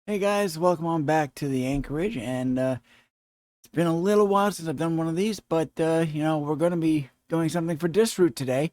Hey guys, welcome on back to the Anchorage, and it's been a little while since I've done one of these, but we're going to be doing something for Disroot today,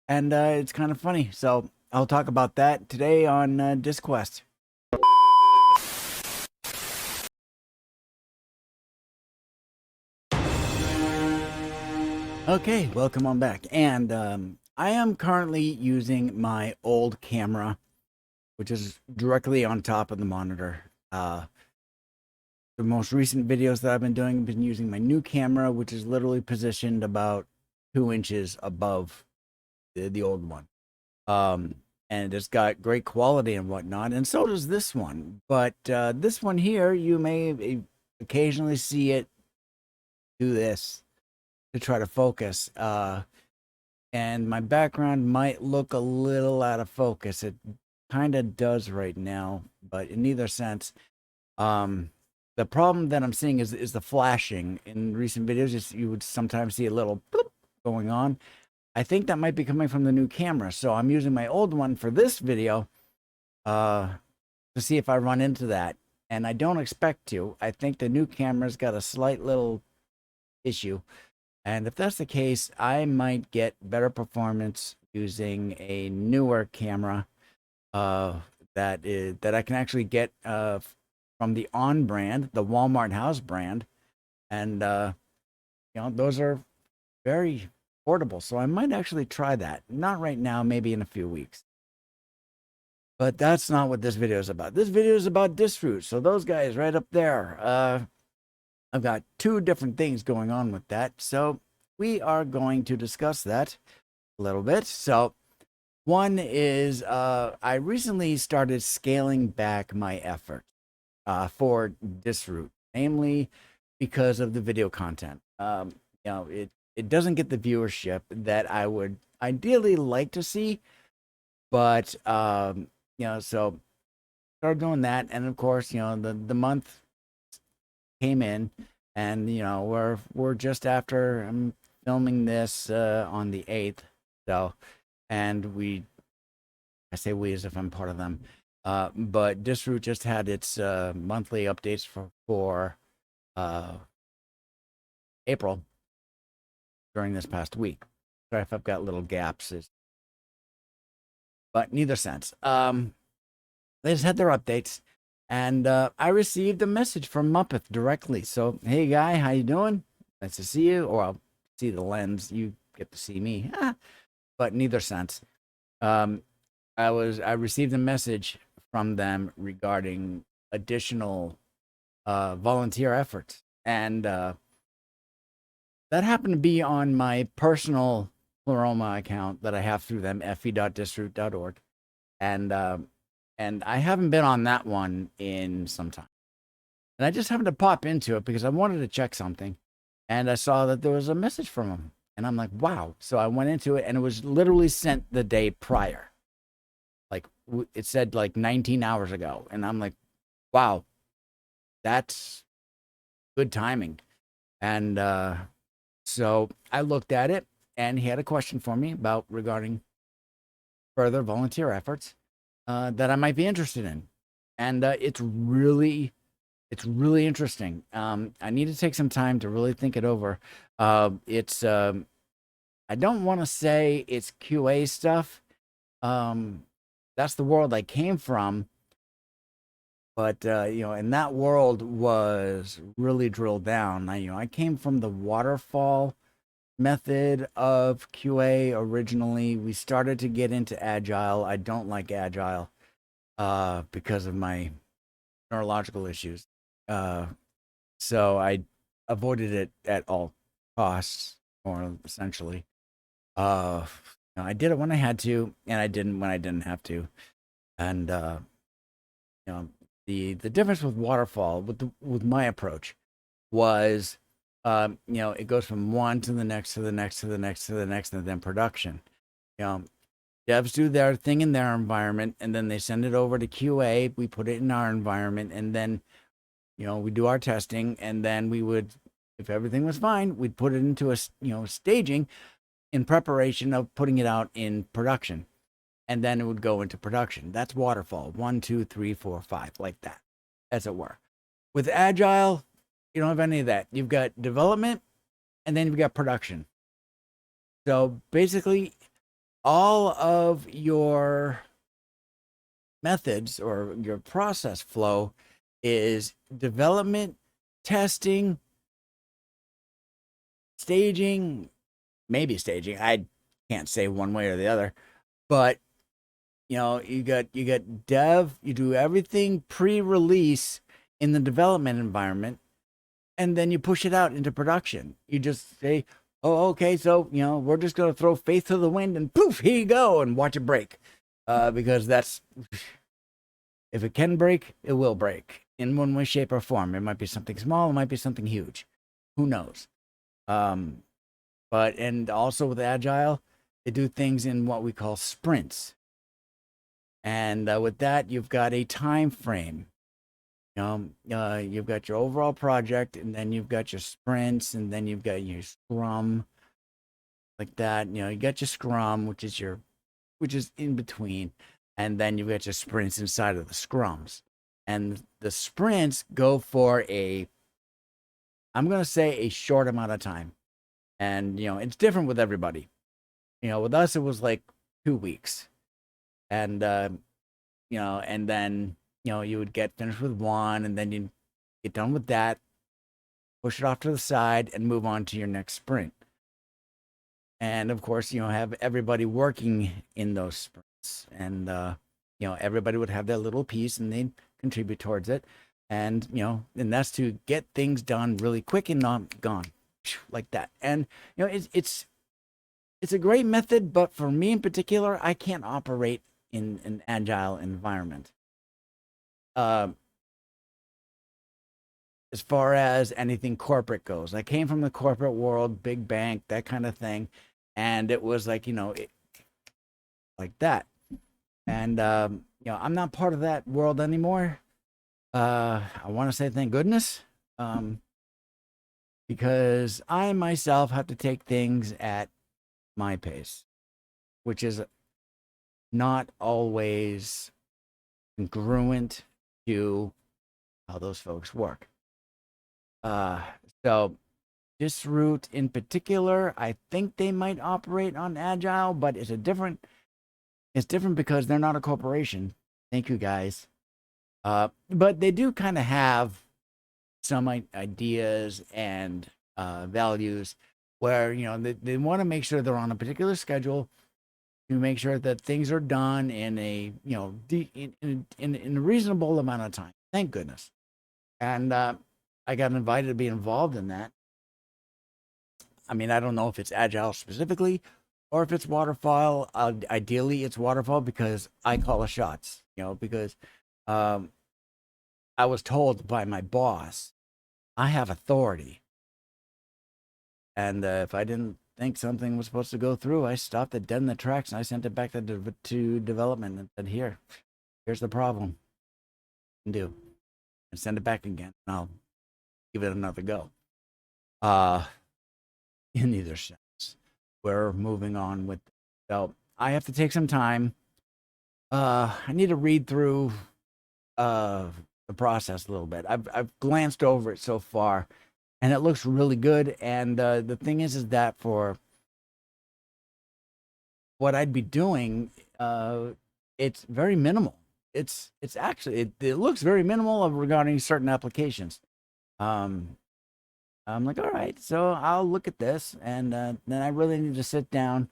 and it's kind of funny, so I'll talk about that today on Disquest. Okay, welcome on back, and I am currently using my old camera, which is directly on top of the monitor. The most recent videos that I've been doing, I've been using my new camera, which is literally positioned about 2 inches above the old one. And it's got great quality and whatnot, and so does this one. But this one here, you may occasionally see it do this to try to focus. And my background might look a little out of focus. It kind of does right now, but in either sense, the problem that I'm seeing is the flashing. In recent videos, you would sometimes see a little bloop going on. I think that might be coming from the new camera. So I'm using my old one for this video to see if I run into that. And I don't expect to. I think the new camera's got a slight little issue. And if that's the case, I might get better performance using a newer camera that I can actually get from the On brand, the Walmart House brand, and those are very affordable. So I might actually try that. Not right now, maybe in a few weeks. But that's not what this video is about. This video is about Disroot. So those guys right up there. I've got two different things going on with that. So we are going to discuss that a little bit. So one is I recently started scaling back my effort for Disroot, namely because of the video content. It doesn't get the viewership that I would ideally like to see, but so started doing that, and of course, the month came in, and we're just after I'm filming this on the 8th, so and I say we as if I'm part of them. But Disroot just had its monthly updates for April during this past week. Sorry if I've got little gaps, but neither sense. They just had their updates, and I received a message from Muppet directly. So, hey guy, how you doing? Nice to see you. Or I'll see the lens. You get to see me. But neither sense. I received a message from them regarding additional volunteer efforts, and that happened to be on my personal Pleroma account that I have through them, fe.disroot.org, and I haven't been on that one in some time, and I just happened to pop into it because I wanted to check something, and I saw that there was a message from them, and I'm like, wow. So I went into it, and it was literally sent the day prior. Like it said like 19 hours ago. And I'm like, wow, that's good timing. And so I looked at it, and he had a question for me regarding further volunteer efforts that I might be interested in. And it's really interesting. I need to take some time to really think it over. It's I don't want to say it's QA stuff. That's the world I came from, but and that world was really drilled down. I came from the waterfall method of QA originally. We started to get into agile. I don't like agile because of my neurological issues. So I avoided it at all costs, or essentially. I did it when I had to, and I didn't when I didn't have to. And the difference with waterfall with my approach was it goes from one to the next to the next to the next to the next, and then production. Devs do their thing in their environment, and then they send it over to QA. We put it in our environment, and then we do our testing, and then we would, if everything was fine, we'd put it into a staging in preparation of putting it out in production, and then it would go into production. That's waterfall, 1, 2, 3, 4, 5, like that. as it were. With Agile, you don't have any of that. You've got development and then you've got production. So basically, all of your methods or your process flow is development, testing, staging, maybe staging. I can't say one way or the other, but you got dev, you do everything pre-release in the development environment, and then you push it out into production. You just say, oh, okay, so we're just gonna throw faith to the wind and poof, here you go, and watch it break. Because that's, if it can break, it will break in one way, shape, or form. It might be something small, it might be something huge. Who knows? But and also with Agile, they do things in what we call sprints. And with that, you've got a time frame. You've got your overall project, and then you've got your sprints, and then you've got your Scrum, like that. You got your Scrum, which is in between, and then you've got your sprints inside of the Scrums. And the sprints go for I'm gonna say a short amount of time, and it's different with everybody. With us, it was like 2 weeks, and and then you would get finished with one, and then you get done with that, push it off to the side, and move on to your next sprint. And of course, have everybody working in those sprints, and everybody would have their little piece, and they'd contribute towards it, and and that's to get things done really quick and not gone, like that. And it's a great method, but for me in particular, I can't operate in an agile environment. As far as anything corporate goes, I came from the corporate world, big bank, that kind of thing, and it was like like that. And I'm not part of that world anymore. I want to say thank goodness, because I myself have to take things at my pace, which is not always congruent to how those folks work. So Disroot in particular, I think they might operate on Agile, but it's different because they're not a corporation. Thank you, guys. But they do kind of have some ideas and values where they want to make sure they're on a particular schedule to make sure that things are done in a in a reasonable amount of time. Thank goodness. And I got invited to be involved in that. I mean, I don't know if it's Agile specifically or if it's waterfall. Ideally, it's waterfall because I call the shots. Because I was told by my boss I have authority, and if I didn't think something was supposed to go through, I stopped it dead in the tracks and I sent it back to development and said, here's the problem. Do and send it back again, and I'll give it another go. In either sense, we're moving on with it. So I have to take some time. I need to read through the process a little bit. I've glanced over it so far, and it looks really good. And the thing is that for what I'd be doing, it's very minimal. It's actually it looks very minimal regarding certain applications. I'm like, all right, so I'll look at this, and then I really need to sit down,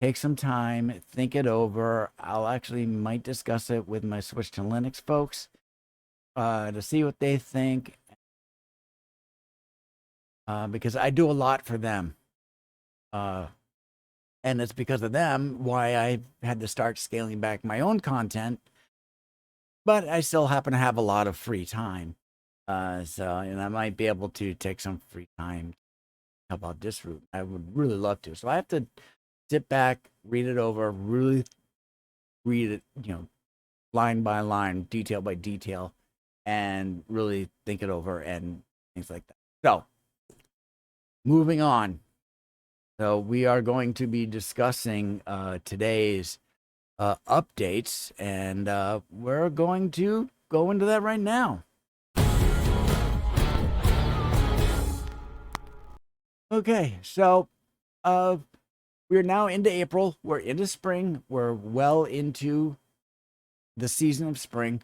take some time, think it over. I'll actually might discuss it with my Switch to Linux folks to see what they think, because I do a lot for them. And it's because of them why I had to start scaling back my own content, but I still happen to have a lot of free time. And I might be able to take some free time about Disroot. I would really love to. So I have to sit back, read it over, really read it, line by line, detail by detail, and really think it over and things like that. So, moving on. So we are going to be discussing today's updates, and we're going to go into that right now. Okay, so uh, we're now into April. We're into spring. We're well into the season of spring,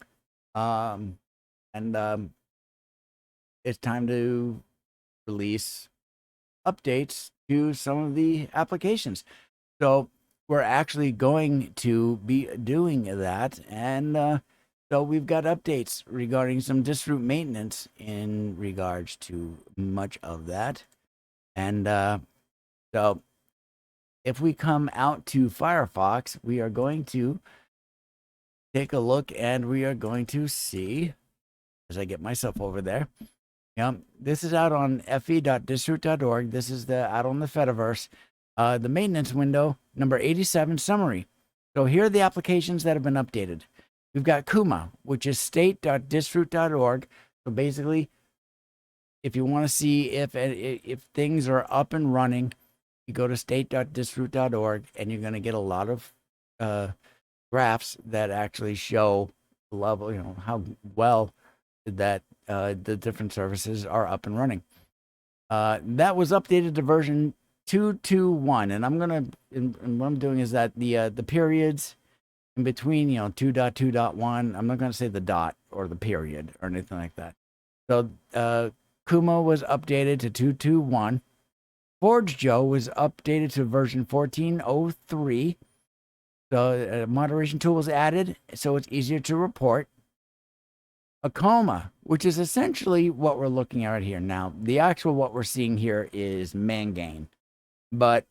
um, and it's time to release updates to some of the applications. So we're actually going to be doing that, and so we've got updates regarding some Disroot maintenance in regards to much of that, and so if we come out to Firefox, we are going to take a look and we are going to see, as I get myself over there. This is out on fe.disroot.org. This is out on the Fediverse. The maintenance window, number 87 summary. So here are the applications that have been updated. We've got Kuma, which is state.disroot.org. So basically, if you want to see if things are up and running, you go to state.disroot.org and you're going to get a lot of graphs that actually show the level, how well that the different services are up and running. That was updated to version 2.2.1, and I'm gonna, and what I'm doing is that the periods in between, 2.2.1, I'm not gonna say the dot or the period or anything like that. So Kuma was updated to 2.2.1. Forge Joe was updated to version 14.03. So a moderation tool was added, so it's easier to report. Akoma, which is essentially what we're looking at here. Now, the actual what we're seeing here is Mangain, but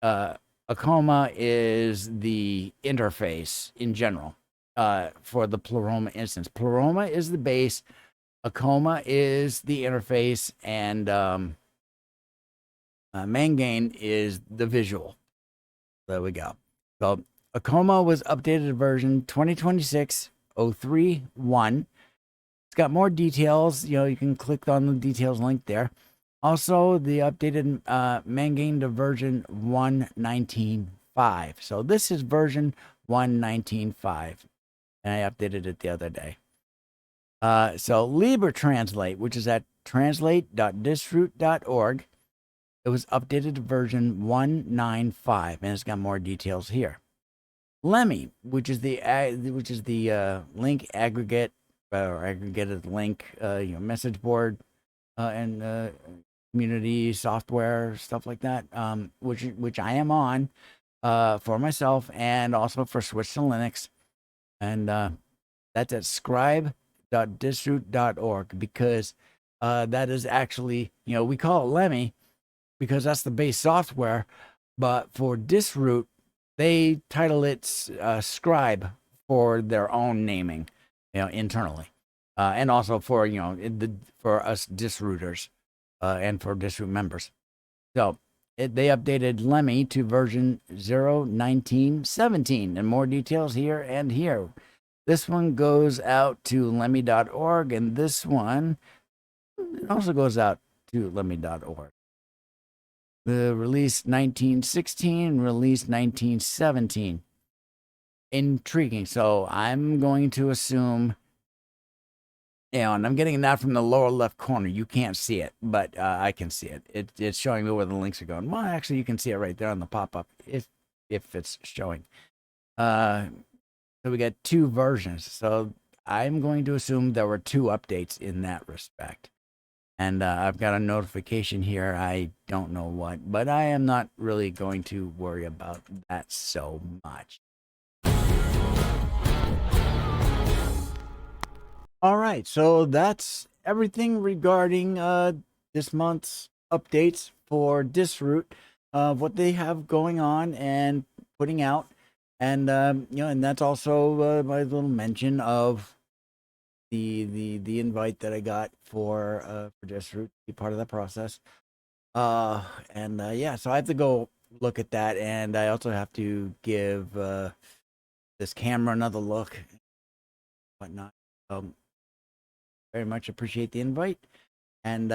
Akoma is the interface in general for the Pleroma instance. Pleroma is the base, Akoma is the interface, and Mangain is the visual. There we go. So Akoma was updated to version 2026.03.1. It's got more details. You can click on the details link there. Also, the updated Mangain to version 1.19.5. So this is version 1.19.5, and I updated it the other day. So LibreTranslate, which is at translate.disroot.org, it was updated to version 1.9.5, and it's got more details here. Lemmy, which is the link aggregate or aggregated link, message board and community software stuff like that, which I am on for myself and also for Switch to Linux, and that's at scribe.disroot.org because that is actually, we call it Lemmy because that's the base software, but for Disroot they title it Scribe for their own naming, internally, and also for for us Disrooters and for Disroot members. So they updated Lemmy to version 0.19.17, and more details here and here. This one goes out to lemmy.org, and this one also goes out to lemmy.org. The release 1916, release 1917. Intriguing. So I'm going to assume, and I'm getting that from the lower left corner. You can't see it, but I can see it. It's showing me where the links are going. Well, actually, you can see it right there on the pop-up if it's showing. So we got two versions. So I'm going to assume there were two updates in that respect. And I've got a notification here. I don't know what, but I am not really going to worry about that so much. All right, so that's everything regarding this month's updates for Disroot, what they have going on and putting out, and and that's also my little mention of the invite that I got for Disroot to be part of that process. And yeah, so I have to go look at that, and I also have to give this camera another look, whatnot. Very much appreciate the invite, and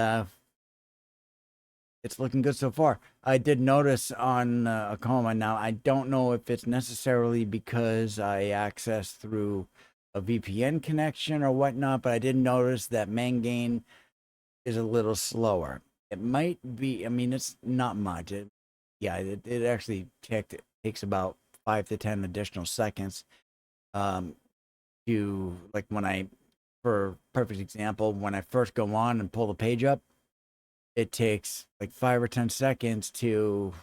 it's looking good so far. I did notice on Akoma, now I don't know if it's necessarily because I access through a VPN connection or whatnot, but I did notice that Mangain is a little slower. It might be, I mean, it's not much. It actually takes about 5 to 10 additional seconds. Um, to like when for perfect example, when I first go on and pull the page up, it takes like 5 or 10 seconds to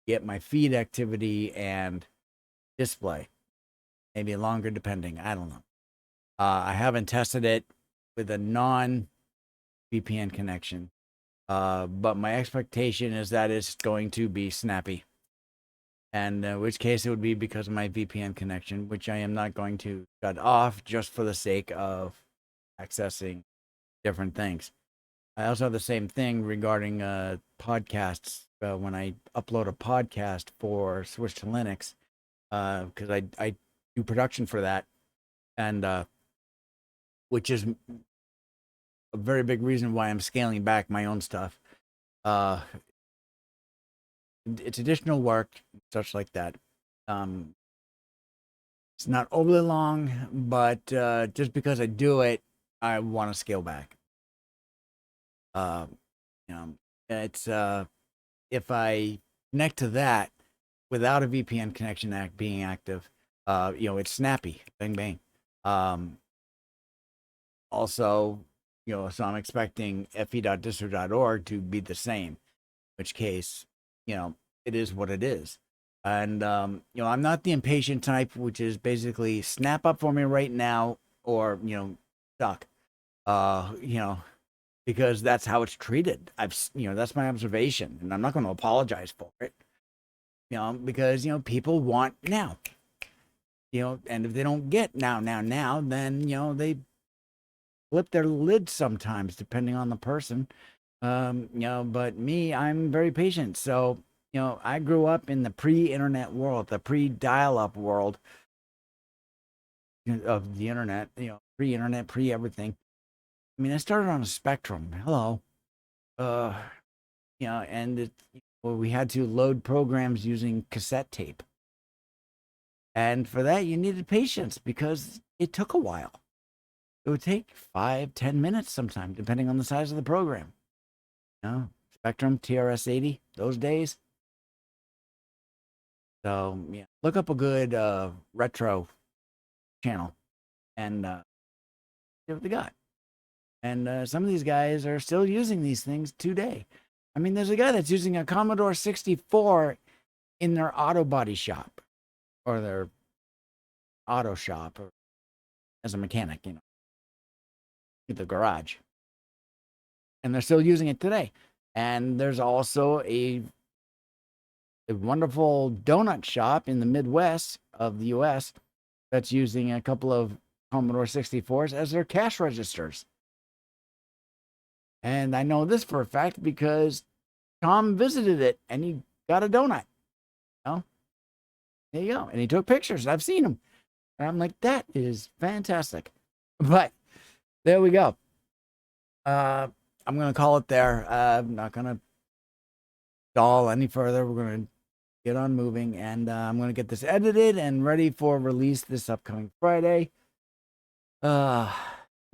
get my feed activity and display. Maybe longer, depending. I don't know. I haven't tested it with a non VPN connection, but my expectation is that it's going to be snappy. And in which case it would be because of my VPN connection, which I am not going to shut off just for the sake of accessing different things. I also have the same thing regarding podcasts. When I upload a podcast for Switch to Linux, because I do production for that, and which is a very big reason why I'm scaling back my own stuff. Uh, it's additional work, such like that. Um, it's not overly long, but just because I do it, I want to scale back. Uh, you know, it's if I connect to that without a VPN connection being active, it's snappy, bang bang. Also, so I'm expecting fe.distro.org to be the same, in which case, it is what it is. And I'm not the impatient type, which is basically snap up for me right now, or stuck. Because that's how it's treated. That's my observation, and I'm not going to apologize for it. Because people want now. And if they don't get now, then they flip their lid sometimes, depending on the person. But me, I'm very patient. So, I grew up in the pre-internet world, the pre-dial-up world of the internet, pre-internet, pre-everything. I mean, I started on a Spectrum. Hello. Uh, and we had to load programs using cassette tape. And for that, you needed patience because it took a while. It would take 5-10 minutes sometimes, depending on the size of the program. Spectrum, TRS-80, those days. So, yeah, look up a good retro channel and see what they got. And some of these guys are still using these things today. I mean, there's a guy that's using a Commodore 64 in their auto body shop or their auto shop or as a mechanic, in the garage. And they're still using it today. And there's also a wonderful donut shop in the Midwest of the US that's using a couple of Commodore 64s as their cash registers. And I know this for a fact because Tom visited it and he got a donut. There you go. And he took pictures. I've seen them. And I'm like, that is fantastic. But there we go. I'm going to call it there. I'm not going to stall any further. We're going to get on moving. And I'm going to get this edited and ready for release this upcoming Friday. It'll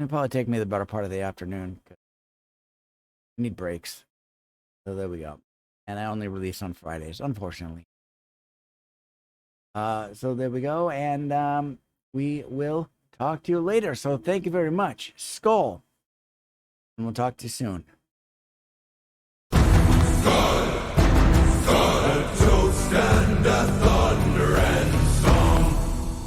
probably take me the better part of the afternoon. I need breaks. So there we go. And I only release on Fridays, unfortunately. So there we go. And we will talk to you later. So thank you very much. Skál. And we'll talk to you soon.